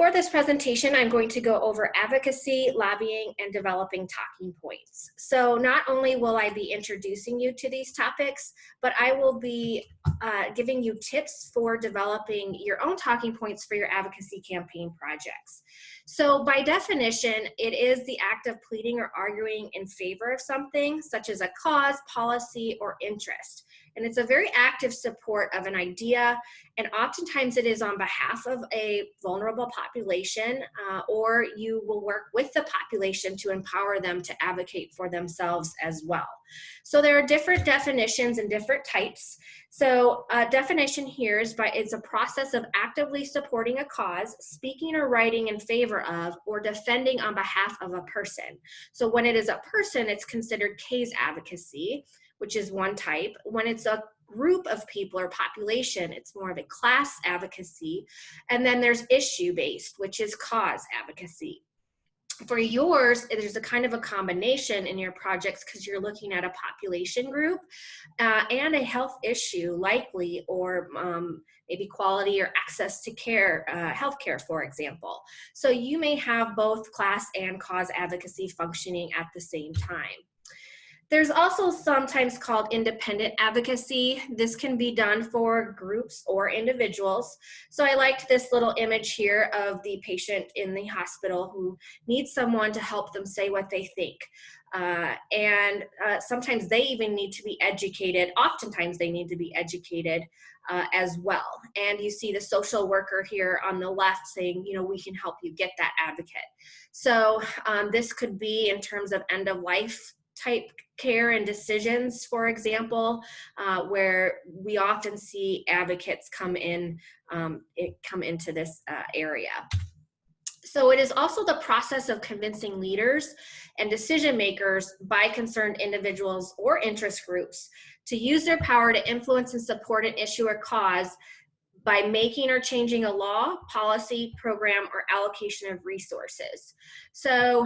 For this presentation, I'm going to go over advocacy, lobbying, and developing talking points. So not only will I be introducing you to these topics, but I will be giving you tips for developing your own talking points for your advocacy campaign projects. So by definition, it is the act of pleading or arguing in favor of something, such as a cause, policy, or interest. And it's a very active support of an idea, and oftentimes it is on behalf of a vulnerable population, or you will work with the population to empower them to advocate for themselves as well. So there are different definitions and different types. So definition here is it's a process of actively supporting a cause, speaking or writing in favor of, or defending on behalf of a person. So when it is a person, it's considered case advocacy, which is one type. When it's a group of people or population, it's more of a class advocacy. And then there's issue-based, which is cause advocacy. For yours, there's a kind of a combination in your projects because you're looking at a population group and a health issue likely, or maybe quality or access to care, healthcare, for example. So you may have both class and cause advocacy functioning at the same time. There's also sometimes called independent advocacy. This can be done for groups or individuals. So I liked this little image here of the patient in the hospital who needs someone to help them say what they think. Sometimes they even need to be educated. Oftentimes they need to be educated as well. And you see the social worker here on the left saying, you know, we can help you get that advocate. So this could be in terms of end of life type care and decisions, for example, where we often see advocates come into this area. So it is also the process of convincing leaders and decision makers by concerned individuals or interest groups to use their power to influence and support an issue or cause by making or changing a law, policy, program, or allocation of resources. So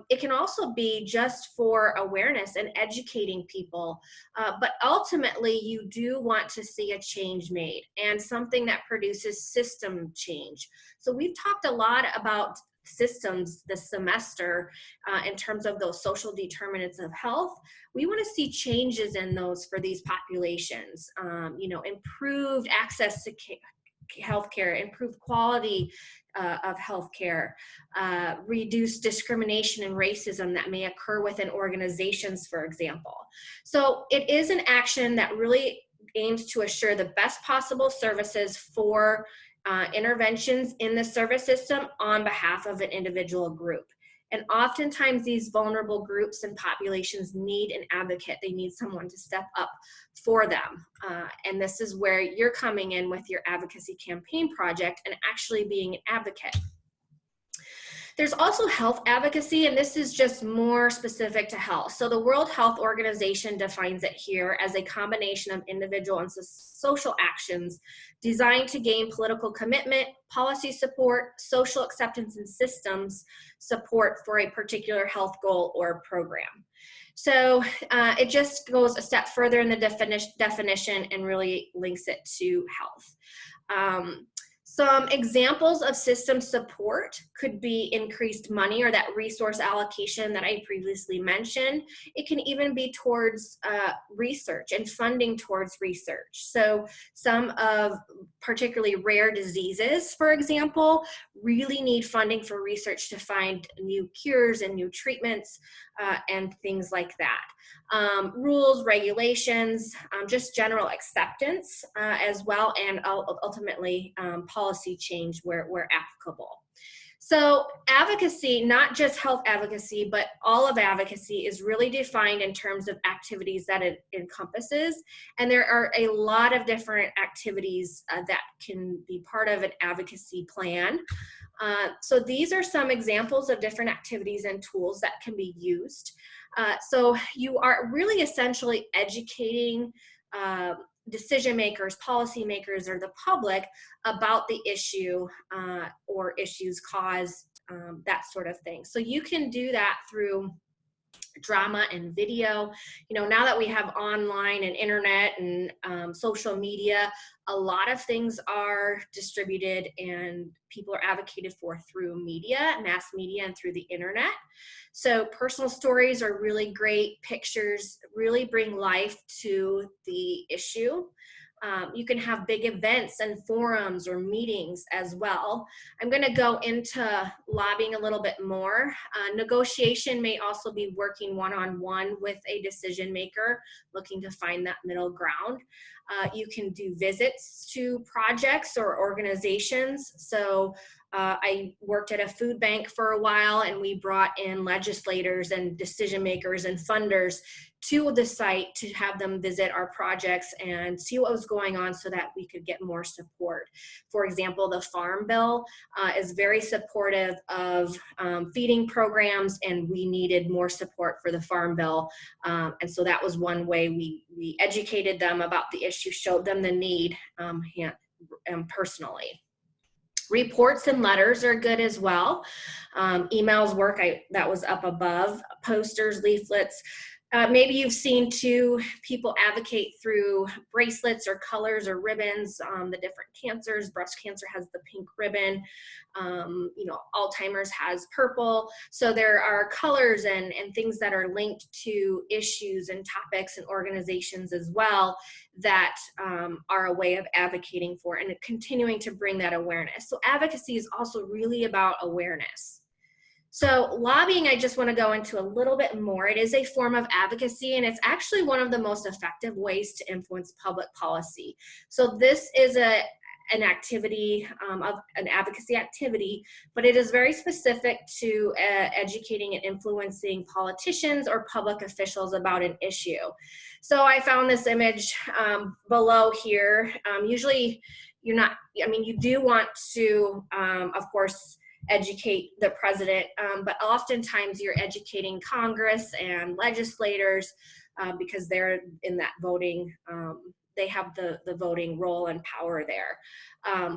it can also be just for awareness and educating people, but ultimately you do want to see a change made and something that produces system change. So we've talked a lot about systems this semester in terms of those social determinants of health. We want to see changes in those for these populations, you know, improved access to healthcare, improved quality of healthcare, reduce discrimination and racism that may occur within organizations, for example. So it is an action that really aims to assure the best possible services for interventions in the service system on behalf of an individual group. And oftentimes these vulnerable groups and populations need an advocate. They need someone to step up for them. And this is where you're coming in with your advocacy campaign project and actually being an advocate. There's also health advocacy, and this is just more specific to health. So the World Health Organization defines it here as a combination of individual and social actions designed to gain political commitment, policy support, social acceptance, and systems support for a particular health goal or program. So it just goes a step further in the definition and really links it to health. Some examples of system support could be increased money or that resource allocation that I previously mentioned. It can even be towards research and funding towards research. So some of particularly rare diseases, for example, really need funding for research to find new cures and new treatments and things like that. Rules, regulations, just general acceptance as well, and ultimately policy change where applicable. So advocacy, not just health advocacy, but all of advocacy is really defined in terms of activities that it encompasses. And there are a lot of different activities that can be part of an advocacy plan. So these are some examples of different activities and tools that can be used. So you are really essentially educating decision makers, policy makers, or the public about the issue or issues, cause, that sort of thing. So you can do that through drama and video. You know, now that we have online and internet and social media, a lot of things are distributed and people are advocated for through media, mass media, and through the internet. So personal stories are really great. Pictures really bring life to the issue. You can have big events and forums or meetings as well. I'm going to go into lobbying a little bit more. Negotiation may also be working one-on-one with a decision maker, looking to find that middle ground. You can do visits to projects or organizations. So I worked at a food bank for a while, and we brought in legislators and decision makers and funders to the site to have them visit our projects and see what was going on so that we could get more support. For example, the Farm Bill is very supportive of feeding programs, and we needed more support for the Farm Bill. And so that was one way we educated them about the issue, showed them the need personally. Reports and letters are good as well. Emails work, that was up above. Posters, leaflets. Maybe you've seen too, people advocate through bracelets or colors or ribbons, the different cancers. Breast cancer has the pink ribbon. You know, Alzheimer's has purple. So there are colors and things that are linked to issues and topics and organizations as well that are a way of advocating for and continuing to bring that awareness. So advocacy is also really about awareness. So lobbying, I just want to go into a little bit more. It is a form of advocacy, and it's actually one of the most effective ways to influence public policy. So this is an activity, of an advocacy activity, but it is very specific to educating and influencing politicians or public officials about an issue. So I found this image below here. Usually you're not, I mean, you do want to, of course, educate the president, but oftentimes you're educating Congress and legislators because they're in that voting, they have the voting role and power there.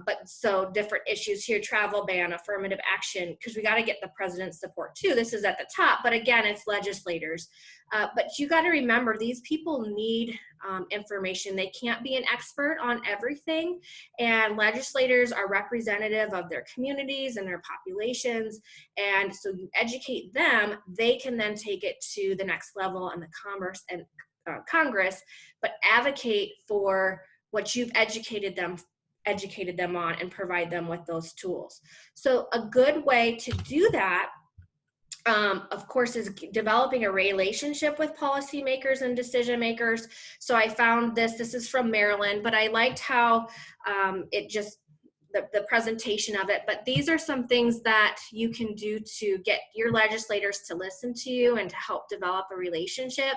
But so different issues here, travel ban, affirmative action, because we got to get the president's support too. This is at the top, but again, it's legislators. But you got to remember, these people need information. They can't be an expert on everything, and legislators are representative of their communities and their populations, and so you educate them, they can then take it to the next level in the Congress, but advocate for what you've educated them on and provide them with those tools. So a good way to do that, of course, is developing a relationship with policymakers and decision makers. So I found this is from Maryland, but I liked how it just, the presentation of it, but these are some things that you can do to get your legislators to listen to you and to help develop a relationship.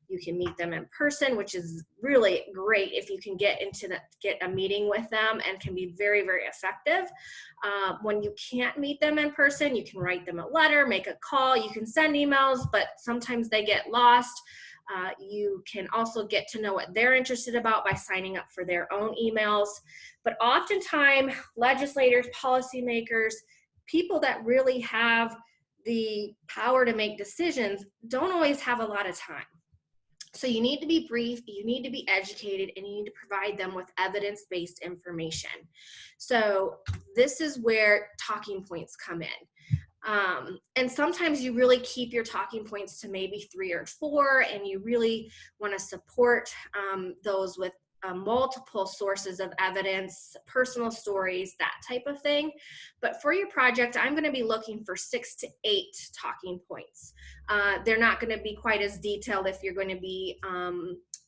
You can meet them in person, which is really great if you can get a meeting with them, and can be very, very effective. When you can't meet them in person, you can write them a letter, make a call, you can send emails, but sometimes they get lost. You can also get to know what they're interested about by signing up for their own emails. But oftentimes, legislators, policymakers, people that really have the power to make decisions don't always have a lot of time. So you need to be brief, you need to be educated, and you need to provide them with evidence-based information. So this is where talking points come in. And sometimes you really keep your talking points to maybe 3 or 4, and you really want to support those with multiple sources of evidence, personal stories, that type of thing. But for your project, I'm going to be looking for 6 to 8 talking points. They're not going to be quite as detailed if you're going to be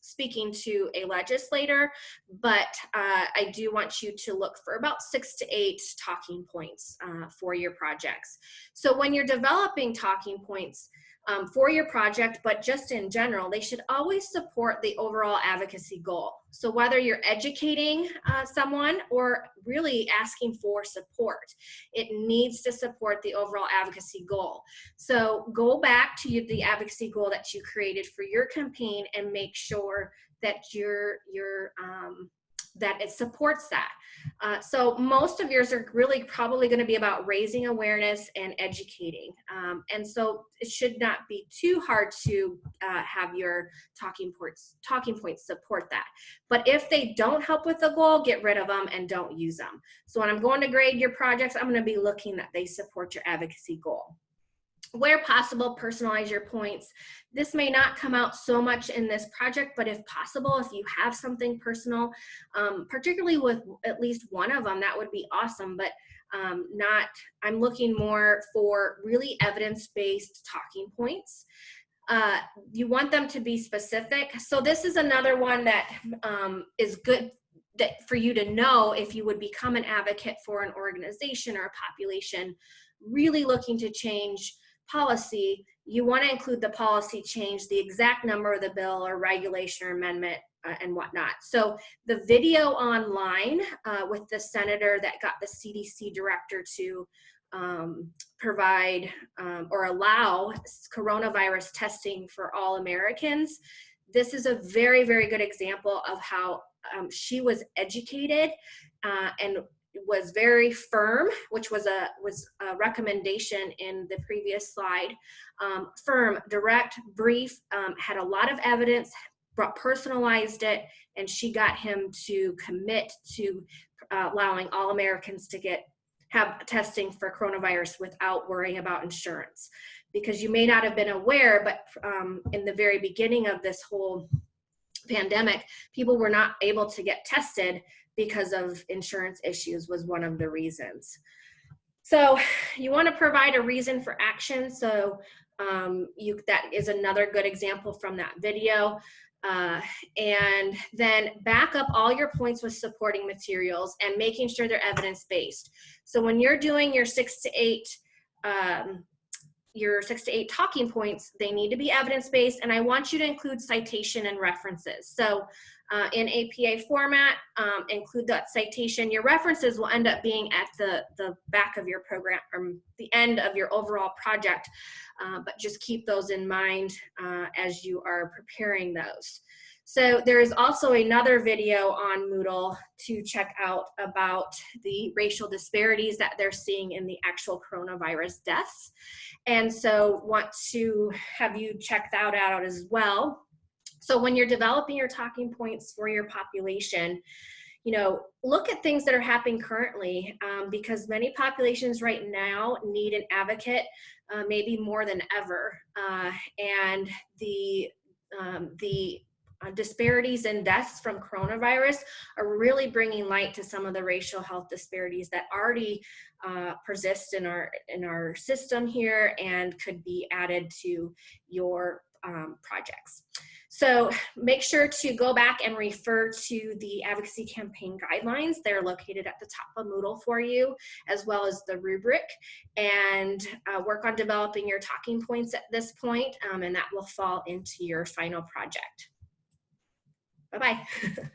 speaking to a legislator, but I do want you to look for about 6 to 8 talking points for your projects. So when you're developing talking points for your project, but just in general, they should always support the overall advocacy goal. So whether you're educating someone or really asking for support, it needs to support the overall advocacy goal. So go back to the advocacy goal that you created for your campaign and make sure that you're that it supports that. So most of yours are really probably going to be about raising awareness and educating. And so it should not be too hard to have your talking points support that. But if they don't help with the goal, get rid of them and don't use them. So when I'm going to grade your projects, I'm going to be looking that they support your advocacy goal. Where possible, personalize your points. This may not come out so much in this project, but if possible, if you have something personal, particularly with at least one of them, that would be awesome. But I'm looking more for really evidence-based talking points. You want them to be specific. So this is another one that is good for you to know if you would become an advocate for an organization or a population really looking to change policy. You want to include the policy change, the exact number of the bill or regulation or amendment and whatnot. So the video online with the senator that got the CDC director to provide or allow coronavirus testing for all Americans. This is a very, very good example of how she was educated and was very firm, which was a recommendation in the previous slide. Firm, direct, brief, had a lot of evidence, personalized it, and she got him to commit to allowing all Americans to have testing for coronavirus without worrying about insurance. Because you may not have been aware, but in the very beginning of this whole pandemic, people were not able to get tested because of insurance issues was one of the reasons. So you want to provide a reason for action. So that is another good example from that video. And then back up all your points with supporting materials and making sure they're evidence-based. So when you're doing your 6 to 8 talking points, they need to be evidence-based, and I want you to include citation and references. So in APA format, include that citation. Your references will end up being at the back of your program, or the end of your overall project, but just keep those in mind as you are preparing those. So there is also another video on Moodle to check out about the racial disparities that they're seeing in the actual coronavirus deaths. And so want to have you check that out as well. So when you're developing your talking points for your population, look at things that are happening currently because many populations right now need an advocate, maybe more than ever. And the disparities in deaths from coronavirus are really bringing light to some of the racial health disparities that already persist in our system here and could be added to your projects. So make sure to go back and refer to the advocacy campaign guidelines. They're located at the top of Moodle for you, as well as the rubric, and work on developing your talking points at this point, and that will fall into your final project. Bye-bye.